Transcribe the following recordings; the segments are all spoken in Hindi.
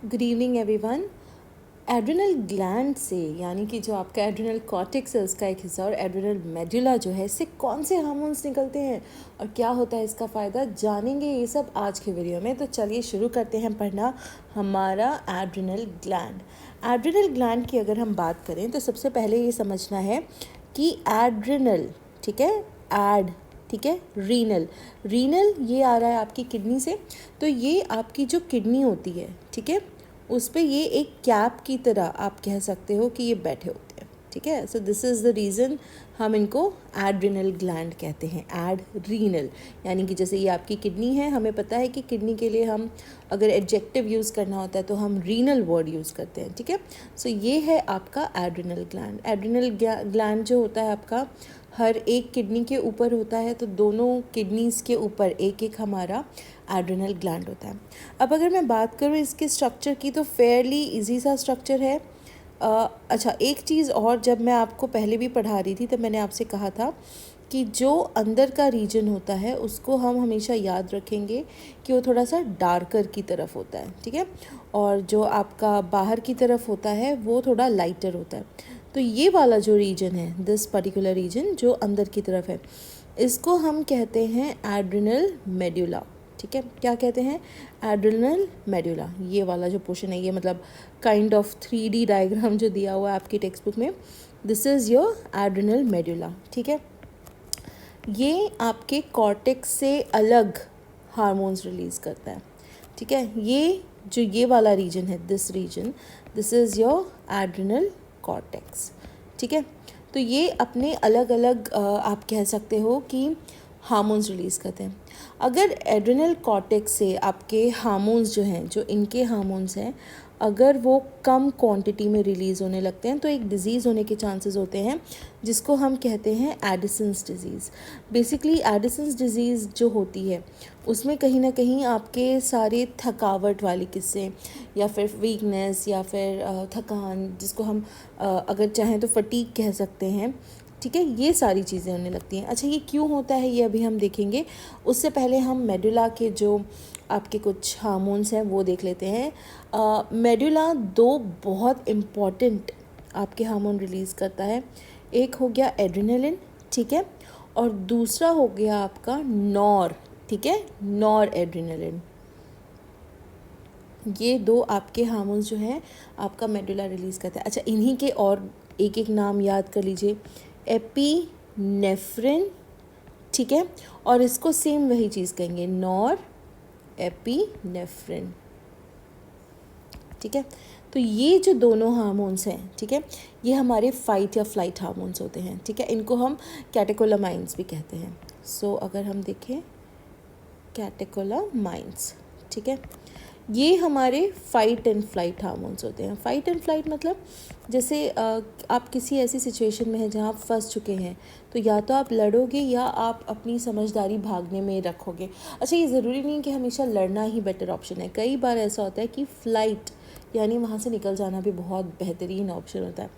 Good evening everyone. Adrenal gland से यानी कि जो आपका एड्रिनल कॉर्टेक्स है उसका एक हिस्सा और एड्रिनल मेडुला जो है इससे कौन से हार्मोन्स निकलते हैं और क्या होता है इसका फ़ायदा जानेंगे ये सब आज के वीडियो में। तो चलिए शुरू करते हैं पढ़ना हमारा एड्रिनल ग्लैंड। एड्रिनल ग्लैंड की अगर हम बात करें तो सबसे पहले ये समझना है कि एड्रिनल, ठीक है, एड, ठीक है, रीनल, रीनल ये आ रहा है आपकी किडनी से। तो ये आपकी जो किडनी होती है, ठीक है, उस पर ये एक कैप की तरह आप कह सकते हो कि ये बैठे होते हैं, ठीक है। So this is the reason हम इनको एड्रिनल ग्लैंड कहते हैं, एड्रीनल। यानी कि जैसे ये आपकी किडनी है, हमें पता है कि किडनी के लिए हम अगर एडजेक्टिव यूज़ करना होता है तो हम रीनल वर्ड यूज़ करते हैं, ठीक है। सो ये है आपका एड्रिनल ग्लैंड। एड्रिनल ग्लैंड जो होता है आपका हर एक किडनी के ऊपर होता है, तो दोनों किडनीज़ के ऊपर एक एक हमारा एड्रिनल ग्लैंड होता है। अब अगर मैं बात करूँ इसके स्ट्रक्चर की तो फेयरली इजी सा स्ट्रक्चर है। अच्छा, एक चीज़ और, जब मैं आपको पहले भी पढ़ा रही थी तब मैंने आपसे कहा था कि जो अंदर का रीजन होता है उसको हम हमेशा याद रखेंगे कि वो थोड़ा सा डार्कर की तरफ होता है, ठीक है, और जो आपका बाहर की तरफ होता है वो थोड़ा लाइटर होता है। तो ये वाला जो रीजन है, दिस पर्टिकुलर रीजन जो अंदर की तरफ है, इसको हम कहते हैं एड्रिनल मेडुला, ठीक है। क्या कहते हैं? Adrenal medulla. ये वाला जो पोर्शन है, ये मतलब काइंड ऑफ 3D डायग्राम जो दिया हुआ है आपकी टेक्स्ट बुक में, this is your adrenal medulla, ठीक है। ये आपके कॉर्टेक्स से अलग हार्मोन्स रिलीज़ करता है, ठीक है। ये जो ये वाला रीजन है, this region, this is your adrenal cortex, ठीक है। तो ये अपने अलग अलग आप कह सकते हो कि हार्मोन्स रिलीज़ करते हैं। अगर एड्रिनल कॉर्टेक्स से आपके हार्मोन्स जो हैं, जो इनके हार्मोन्स हैं, अगर वो कम क्वांटिटी में रिलीज़ होने लगते हैं तो एक डिज़ीज़ होने के चांसेस होते हैं जिसको हम कहते हैं Edison's disease. Basically Edison's disease जो होती है उसमें कहीं ना कहीं आपके सारे थकावट वाली किस्से या फिर वीकनेस या फिर थकान, जिसको हम अगर चाहें तो फटीग कह सकते हैं, ठीक है, ये सारी चीज़ें होने लगती हैं। अच्छा, ये क्यों होता है ये अभी हम देखेंगे। उससे पहले हम मेडुला के जो आपके कुछ हार्मोन्स हैं वो देख लेते हैं। मेडुला दो बहुत इम्पॉर्टेंट आपके हार्मोन रिलीज़ करता है। एक हो गया एड्रेनालिन, ठीक है, और दूसरा हो गया आपका नॉर, ठीक है, नॉर एड्रेनालिन। ये दो आपके हार्मोन्स जो हैं आपका मेडुला रिलीज़ करता है। अच्छा, इन्हीं के और एक एक नाम याद कर लीजिए, एपीनेफ्रिन, ठीक है, और इसको सेम वही चीज़ कहेंगे, नॉर एपीनेफ्रिन, ठीक है। तो ये जो दोनों हार्मोन्स हैं, ठीक है, ये हमारे फाइट या फ्लाइट हार्मोन्स होते हैं, ठीक है। इनको हम कैटेकोलामाइंस भी कहते हैं। सो अगर हम देखें कैटेकोलामाइंस, ठीक है, ये हमारे फाइट एंड फ्लाइट हार्मोन्स होते हैं। फाइट एंड फ्लाइट मतलब जैसे आप किसी ऐसी सिचुएशन में हैं जहाँ आप फंस चुके हैं, तो या तो आप लड़ोगे या आप अपनी समझदारी भागने में रखोगे। अच्छा, ये ज़रूरी नहीं कि हमेशा लड़ना ही बेटर ऑप्शन है। कई बार ऐसा होता है कि फ़्लाइट यानी वहाँ से निकल जाना भी बहुत बेहतरीन ऑप्शन होता है।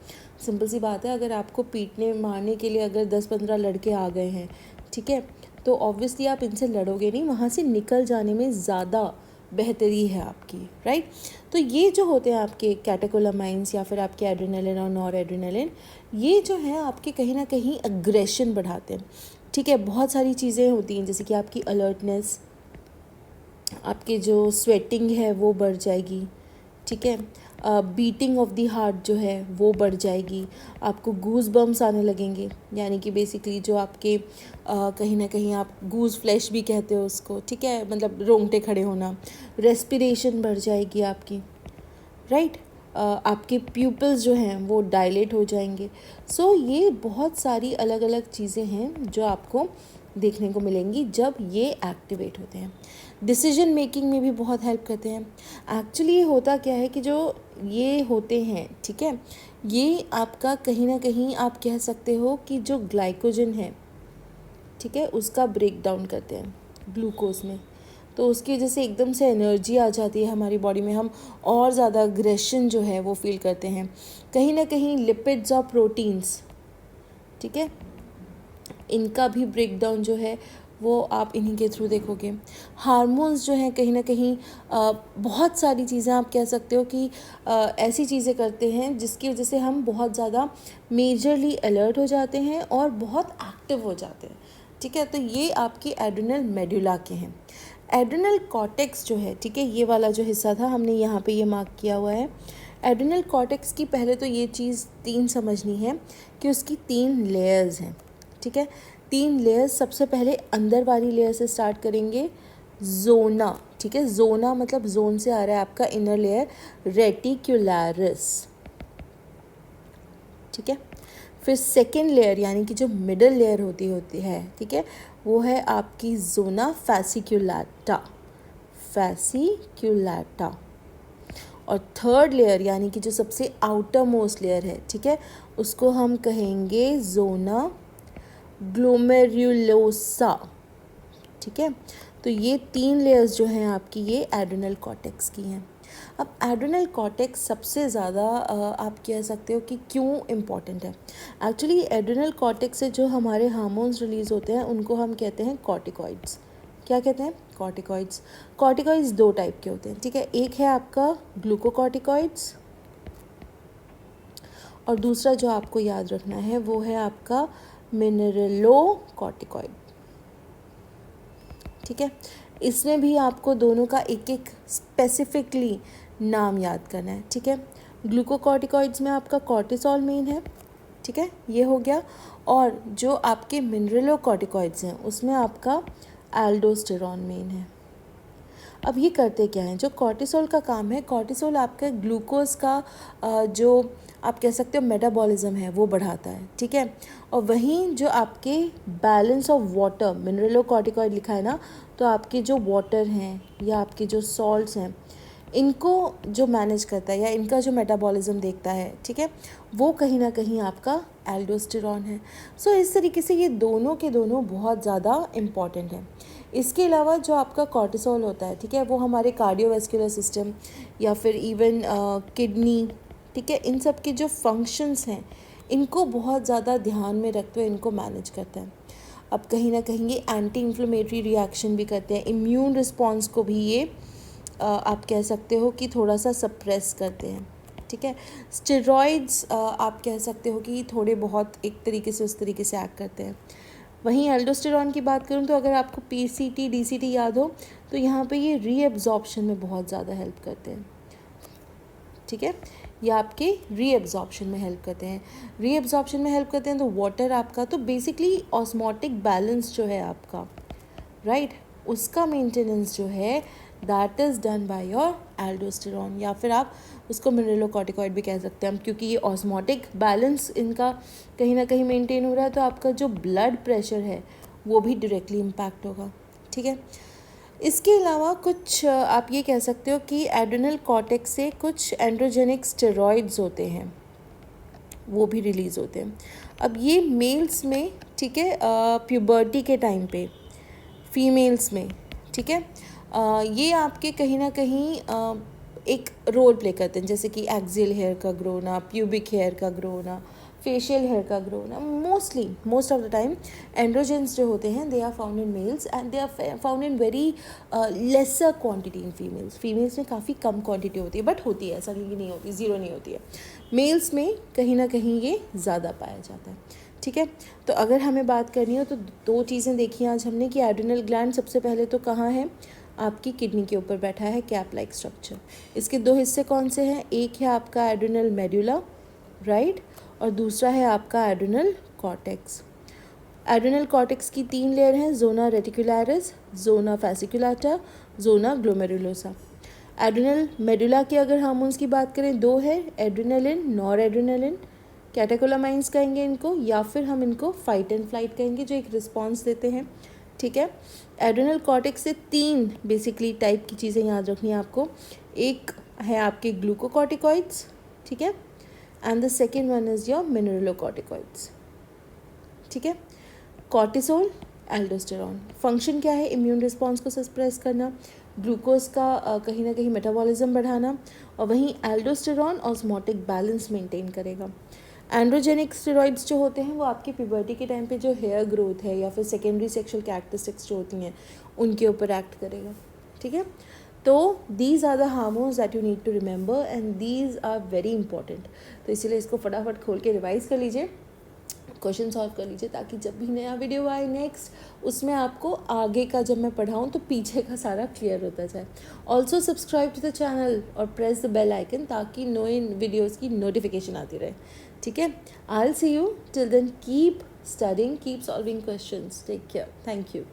सिंपल सी बात है, अगर आपको पीटने मारने के लिए अगर 10-15 लड़के आ गए हैं, ठीक है, तो ऑब्वियसली आप इनसे लड़ोगे नहीं, वहाँ से निकल जाने में ज़्यादा बेहतरी है आपकी, राइट। तो ये जो होते हैं आपके कैटेकोलामाइंस या फिर आपके एड्रेनालिन और नॉर एड्रेनालिन, ये जो है आपके कहीं ना कहीं अग्रेशन बढ़ाते हैं, ठीक है। बहुत सारी चीज़ें होती हैं जैसे कि आपकी अलर्टनेस, आपके जो स्वेटिंग है वो बढ़ जाएगी, ठीक है, बीटिंग ऑफ द हार्ट जो है वो बढ़ जाएगी, आपको गूज बम्स आने लगेंगे, यानी कि बेसिकली जो आपके कहीं ना कहीं आप गूज फ्लैश भी कहते हो उसको, ठीक है, मतलब रोंगटे खड़े होना, रेस्पिरेशन बढ़ जाएगी आपकी, राइट। आपके प्यूपल्स जो हैं वो डायलेट हो जाएंगे। सो ये बहुत सारी अलग अलग चीज़ें हैं जो आपको देखने को मिलेंगी जब ये एक्टिवेट होते हैं। डिसीजन मेकिंग में भी बहुत हेल्प करते हैं। एक्चुअली ये होता क्या है कि जो ये होते हैं, ठीक है, ये आपका कहीं ना कहीं आप कह सकते हो कि जो ग्लाइकोजन है, ठीक है, उसका ब्रेक डाउन करते हैं ग्लूकोज में। तो उसकी वजह से एकदम से एनर्जी आ जाती है हमारी बॉडी में, हम और ज़्यादा अग्रेशन जो है वो फील करते हैं। कहीं ना कहीं लिपिड्स और प्रोटीन्स, ठीक है, इनका भी ब्रेक डाउन जो है वो आप इन्हीं के थ्रू देखोगे। हार्मोन्स जो हैं कहीं ना कहीं बहुत सारी चीज़ें आप कह सकते हो कि ऐसी चीज़ें करते हैं जिसकी वजह से हम बहुत ज़्यादा मेजरली अलर्ट हो जाते हैं और बहुत एक्टिव हो जाते हैं। ठीक है, तो ये आपकी एड्रिनल मेडुला के हैं। एड्रिनल कॉर्टेक्स जो है, ठीक है, ये वाला जो हिस्सा था हमने यहाँ पे ये मार्क किया हुआ है। एड्रिनल कॉर्टेक्स की पहले तो ये चीज़ 3 समझनी है कि उसकी 3 लेयर्स हैं। ठीक है, 3 लेयर्स। सबसे पहले अंदर वाली लेयर से स्टार्ट करेंगे, जोना। ठीक है, जोना मतलब जोन से आ रहा है आपका इनर लेयर, रेटिक्युलरिस। ठीक है, फिर सेकेंड लेयर यानी कि जो मिडल लेयर होती है, ठीक है, वो है आपकी जोना फैसिक्युलाटा, फैसिक्युलाटा। और थर्ड लेयर यानी कि जो सबसे आउटर मोस्ट लेयर है, ठीक है, उसको हम कहेंगे जोना ग्लोमेरुलोसा। ठीक है, तो ये 3 लेयर्स जो हैं आपकी ये एड्रिनल कॉर्टेक्स की हैं। अब एड्रिनल कॉर्टेक्स सबसे ज़्यादा आप कह सकते हो कि क्यों इम्पॉर्टेंट है। एक्चुअली एड्रिनल कॉर्टेक्स से जो हमारे हार्मोन्स रिलीज़ होते हैं उनको हम कहते हैं कॉर्टिकॉइड्स। क्या कहते हैं? कॉर्टिकॉइड्स। कॉर्टिकॉइड्स 2 टाइप के होते हैं। ठीक है, एक है आपका ग्लूकोकॉर्टिकॉइड्स और दूसरा जो आपको याद रखना है वो है आपका मिनरलोकॉर्टिकॉइड। ठीक है, इसमें भी आपको दोनों का एक एक स्पेसिफिकली नाम याद करना है। ठीक है, ग्लूकोकॉर्टिकॉइड्स में आपका कॉर्टिसोल मेन है। ठीक है, ये हो गया। और जो आपके मिनरलोकॉर्टिकॉइड्स हैं उसमें आपका एल्डोस्टेरॉन मेन है। अब ये करते क्या हैं? जो कॉर्टिसोल का काम है, कॉर्टिसोल आपका ग्लूकोज का जो आप कह सकते हो मेटाबॉलिज्म है वो बढ़ाता है। ठीक है, और वहीं जो आपके बैलेंस ऑफ वाटर, मिनरलोकॉर्टिकॉइड लिखा है ना, तो आपके जो वाटर हैं या आपके जो सॉल्ट्स हैं इनको जो मैनेज करता है या इनका जो मेटाबॉलिज्म देखता है, ठीक है, वो कहीं ना कहीं आपका एल्डोस्टेरॉन है। सो इस तरीके से ये दोनों के दोनों बहुत ज़्यादा इम्पॉर्टेंट हैं। इसके अलावा जो आपका कॉर्टिसोल होता है, ठीक है, वो हमारे कार्डियोवैस्कुलर सिस्टम या फिर इवन किडनी, ठीक है, इन सब के जो फंक्शंस हैं इनको बहुत ज़्यादा ध्यान में रखते हुए इनको मैनेज करता है। अब कहीं ना कहीं ये एंटी इन्फ्लेमेटरी रिएक्शन भी करते हैं, इम्यून रिस्पॉन्स को भी ये आप कह सकते हो कि थोड़ा सा सप्रेस करते हैं। ठीक है, स्टेरॉइड्स आप कह सकते हो कि थोड़े बहुत एक तरीके से उस तरीके से एक्ट करते हैं। वहीं एल्डोस्टेरॉन की बात करूं तो अगर आपको पीसीटी डीसीटी याद हो तो यहाँ पे ये रीएब्जॉर्प्शन में बहुत ज़्यादा हेल्प करते हैं। ठीक है, ये आपके रीएब्जॉर्प्शन में हेल्प करते हैं। रीएब्जॉर्प्शन में हेल्प करते हैं तो वाटर आपका तो बेसिकली ऑस्मोटिक बैलेंस जो है आपका, राइट, उसका मेंटेनेंस जो है that is done by your aldosterone, या फिर आप उसको मिनरलोकॉर्टिकॉइड भी कह सकते हैं क्योंकि ये ऑस्मोटिक बैलेंस इनका कहीं ना कहीं मेंटेन हो रहा है, तो आपका जो ब्लड प्रेशर है वो भी डायरेक्टली इम्पैक्ट होगा। ठीक है, इसके अलावा कुछ आप ये कह सकते हो कि एड्रिनल कॉर्टेक्स से कुछ एंड्रोजेनिक स्टेरॉइड्स होते हैं वो भी रिलीज़ होते हैं। अब ये मेल्स में, ठीक है, प्यूबर्टी के टाइम पे, फीमेल्स में, ठीक है, ये आपके कहीं ना कहीं एक रोल प्ले करते हैं, जैसे कि एक्सियल हेयर का ग्रो होना, प्यूबिक हेयर का ग्रो होना, फेशियल हेयर का ग्रो होना। Most of the time androgens जो होते हैं they are found in males and they are found in very lesser quantity in females. Females में काफ़ी कम क्वांटिटी होती है, बट होती है, ऐसा नहीं होती, ज़ीरो नहीं होती है। मेल्स में कहीं ना कहीं ये ज़्यादा पाया जाता है। ठीक है, तो अगर हमें बात करनी हो तो 2 चीज़ें देखी आज हमने कि एड्रिनल ग्लैंड सबसे पहले तो कहाँ है, आपकी किडनी के ऊपर बैठा है, कैप लाइक स्ट्रक्चर। इसके 2 हिस्से कौन से हैं? एक है आपका एड्रिनल मेडुला, राइट, और दूसरा है आपका एड्रिनल कॉर्टेक्स। एड्रिनल कॉर्टेक्स की 3 लेयर हैं, zona reticularis, zona fasciculata, zona glomerulosa. Adrenal medulla के अगर हार्मोन्स की बात करें 2 है, एड्रिनलिन, नॉर एड्रिनलिन, कैटेकोलामाइंस कहेंगे इनको, या फिर हम इनको फाइट एंड फ्लाइट कहेंगे, जो एक रिस्पॉन्स देते हैं। ठीक है, एड्रिनल कॉर्टेक्स से 3 बेसिकली टाइप की चीज़ें याद रखनी है आपको। एक है आपके ग्लूकोकॉर्टिकॉइड्स, ठीक है, and the second one is your mineralocorticoids. ठीक है, कॉर्टिसोल, एल्डोस्टेरॉन, फंक्शन क्या है? इम्यून रिस्पॉन्स को सप्रेस करना, ग्लूकोज का कहीं ना कहीं मेटाबॉलिज्म बढ़ाना, और वहीं एल्डोस्टेरॉन ऑस्मोटिक बैलेंस मेंटेन करेगा। एंड्रोजेनिक स्टेरॉइड्स जो होते हैं वो आपकी प्यूबर्टी के टाइम पे जो हेयर ग्रोथ है या फिर सेकेंडरी सेक्शुअल कैरेक्टरिस्टिक्स जो होती हैं उनके ऊपर एक्ट करेगा, ठीक है। तो these are the hormones that you need to remember and these are very important. तो इसीलिए इसको फटाफट खोल के रिवाइज कर लीजिए, क्वेश्चन सॉल्व कर लीजिए, ताकि जब भी नया वीडियो आए नेक्स्ट उसमें आपको आगे का जब मैं पढ़ाऊँ तो पीछे का सारा क्लियर होता जाए। Also subscribe to the channel और प्रेस द बेल आइकन ताकि नए वीडियोज़ की नोटिफिकेशन आती रहे, ठीक है। I will see you till then, keep studying, keep solving questions, take care, thank you.